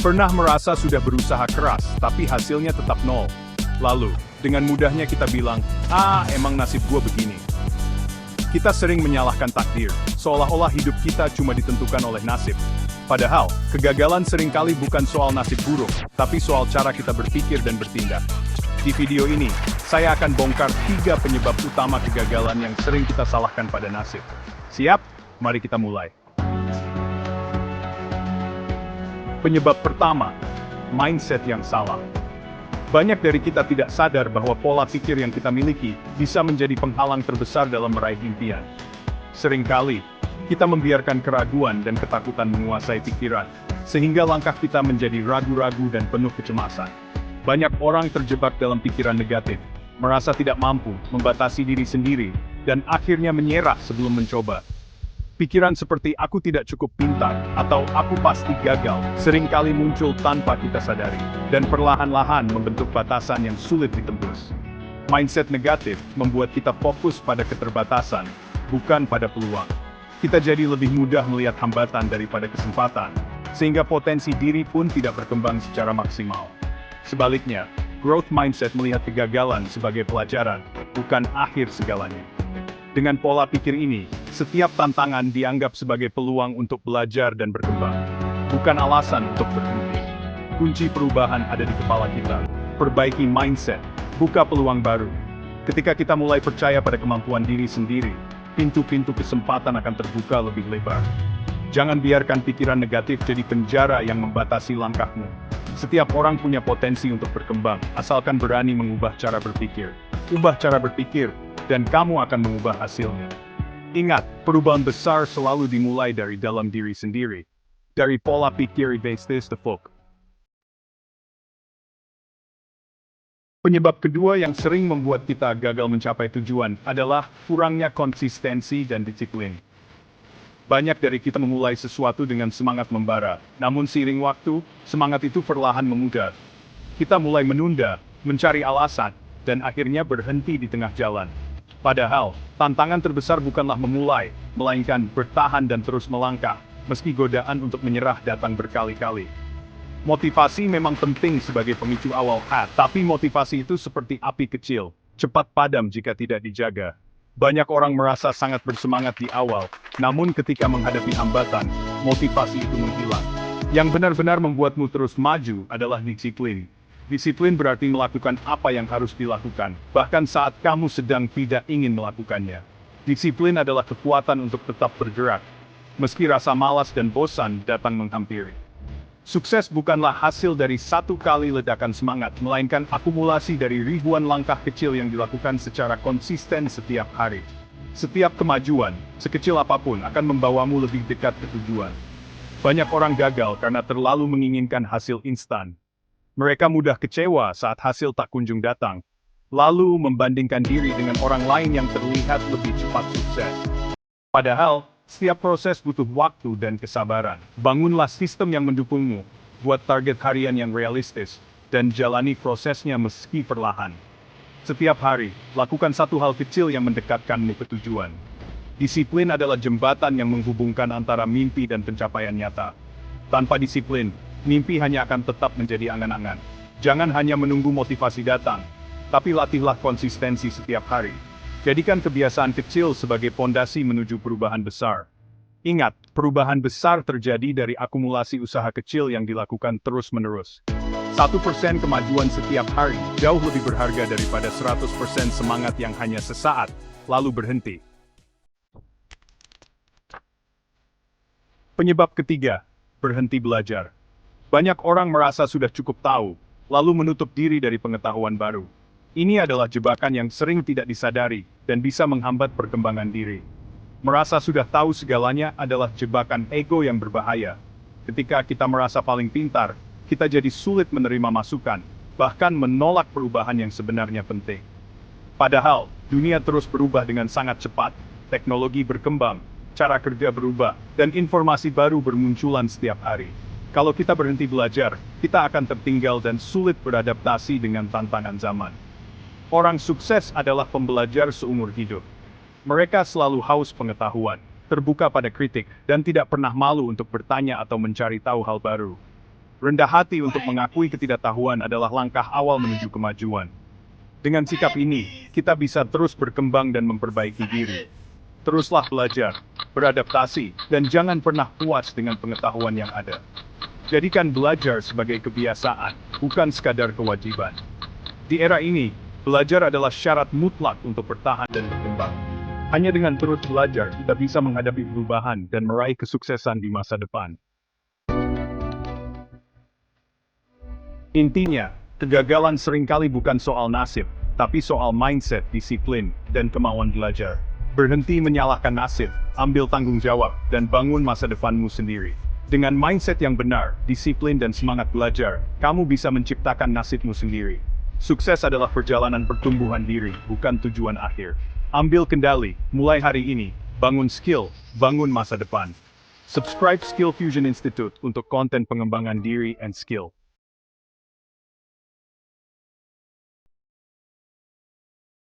Pernah merasa sudah berusaha keras, tapi hasilnya tetap nol. Lalu, dengan mudahnya kita bilang, emang nasib gua begini. Kita sering menyalahkan takdir, seolah-olah hidup kita cuma ditentukan oleh nasib. Padahal, kegagalan seringkali bukan soal nasib buruk, tapi soal cara kita berpikir dan bertindak. Di video ini, saya akan bongkar 3 penyebab utama kegagalan yang sering kita salahkan pada nasib. Siap? Mari kita mulai. Penyebab pertama, mindset yang salah. Banyak dari kita tidak sadar bahwa pola pikir yang kita miliki bisa menjadi penghalang terbesar dalam meraih impian. Seringkali, kita membiarkan keraguan dan ketakutan menguasai pikiran, sehingga langkah kita menjadi ragu-ragu dan penuh kecemasan. Banyak orang terjebak dalam pikiran negatif, merasa tidak mampu, membatasi diri sendiri, dan akhirnya menyerah sebelum mencoba. Pikiran seperti aku tidak cukup pintar, atau aku pasti gagal, seringkali muncul tanpa kita sadari, dan perlahan-lahan membentuk batasan yang sulit ditembus. Mindset negatif membuat kita fokus pada keterbatasan, bukan pada peluang. Kita jadi lebih mudah melihat hambatan daripada kesempatan, sehingga potensi diri pun tidak berkembang secara maksimal. Sebaliknya, growth mindset melihat kegagalan sebagai pelajaran, bukan akhir segalanya. Dengan pola pikir ini, setiap tantangan dianggap sebagai peluang untuk belajar dan berkembang, bukan alasan untuk berhenti. Kunci perubahan ada di kepala kita. Perbaiki mindset, buka peluang baru. Ketika kita mulai percaya pada kemampuan diri sendiri, pintu-pintu kesempatan akan terbuka lebih lebar. Jangan biarkan pikiran negatif jadi penjara yang membatasi langkahmu. Setiap orang punya potensi untuk berkembang, asalkan berani mengubah cara berpikir. Ubah cara berpikir, dan kamu akan mengubah hasilnya. Ingat, perubahan besar selalu dimulai dari dalam diri sendiri. Dari pola pikir based the folk. Penyebab kedua yang sering membuat kita gagal mencapai tujuan adalah kurangnya konsistensi dan disiplin. Banyak dari kita memulai sesuatu dengan semangat membara, namun seiring waktu, semangat itu perlahan memudar. Kita mulai menunda, mencari alasan, dan akhirnya berhenti di tengah jalan. Padahal, tantangan terbesar bukanlah memulai, melainkan bertahan dan terus melangkah, meski godaan untuk menyerah datang berkali-kali. Motivasi memang penting sebagai pemicu awal, tapi motivasi itu seperti api kecil, cepat padam jika tidak dijaga. Banyak orang merasa sangat bersemangat di awal, namun ketika menghadapi hambatan, motivasi itu menghilang. Yang benar-benar membuatmu terus maju adalah disiplin. Disiplin berarti melakukan apa yang harus dilakukan, bahkan saat kamu sedang tidak ingin melakukannya. Disiplin adalah kekuatan untuk tetap bergerak, meski rasa malas dan bosan datang menghampiri. Sukses bukanlah hasil dari satu kali ledakan semangat, melainkan akumulasi dari ribuan langkah kecil yang dilakukan secara konsisten setiap hari. Setiap kemajuan, sekecil apapun, akan membawamu lebih dekat ke tujuan. Banyak orang gagal karena terlalu menginginkan hasil instan. Mereka mudah kecewa saat hasil tak kunjung datang, lalu membandingkan diri dengan orang lain yang terlihat lebih cepat sukses. Padahal, setiap proses butuh waktu dan kesabaran. Bangunlah sistem yang mendukungmu, buat target harian yang realistis, dan jalani prosesnya meski perlahan. Setiap hari, lakukan satu hal kecil yang mendekatkanmu ke tujuan. Disiplin adalah jembatan yang menghubungkan antara mimpi dan pencapaian nyata. Tanpa disiplin, mimpi hanya akan tetap menjadi angan-angan. Jangan hanya menunggu motivasi datang, tapi latihlah konsistensi setiap hari. Jadikan kebiasaan kecil sebagai pondasi menuju perubahan besar. Ingat, perubahan besar terjadi dari akumulasi usaha kecil yang dilakukan terus-menerus. 1% kemajuan setiap hari jauh lebih berharga daripada 100% semangat yang hanya sesaat, lalu berhenti. Penyebab ketiga, berhenti belajar. Banyak orang merasa sudah cukup tahu, lalu menutup diri dari pengetahuan baru. Ini adalah jebakan yang sering tidak disadari, dan bisa menghambat perkembangan diri. Merasa sudah tahu segalanya adalah jebakan ego yang berbahaya. Ketika kita merasa paling pintar, kita jadi sulit menerima masukan, bahkan menolak perubahan yang sebenarnya penting. Padahal, dunia terus berubah dengan sangat cepat, teknologi berkembang, cara kerja berubah, dan informasi baru bermunculan setiap hari. Kalau kita berhenti belajar, kita akan tertinggal dan sulit beradaptasi dengan tantangan zaman. Orang sukses adalah pembelajar seumur hidup. Mereka selalu haus pengetahuan, terbuka pada kritik, dan tidak pernah malu untuk bertanya atau mencari tahu hal baru. Rendah hati untuk mengakui ketidaktahuan adalah langkah awal menuju kemajuan. Dengan sikap ini, kita bisa terus berkembang dan memperbaiki diri. Teruslah belajar, beradaptasi, dan jangan pernah puas dengan pengetahuan yang ada. Jadikan belajar sebagai kebiasaan, bukan sekadar kewajiban. Di era ini, belajar adalah syarat mutlak untuk bertahan dan berkembang. Hanya dengan terus belajar, kita bisa menghadapi perubahan dan meraih kesuksesan di masa depan. Intinya, kegagalan seringkali bukan soal nasib, tapi soal mindset, disiplin, dan kemauan belajar. Berhenti menyalahkan nasib, ambil tanggung jawab, dan bangun masa depanmu sendiri. Dengan mindset yang benar, disiplin, dan semangat belajar, kamu bisa menciptakan nasibmu sendiri. Sukses adalah perjalanan pertumbuhan diri, bukan tujuan akhir. Ambil kendali, mulai hari ini, bangun skill, bangun masa depan. Subscribe Skill Fusion Institute untuk konten pengembangan diri and skill.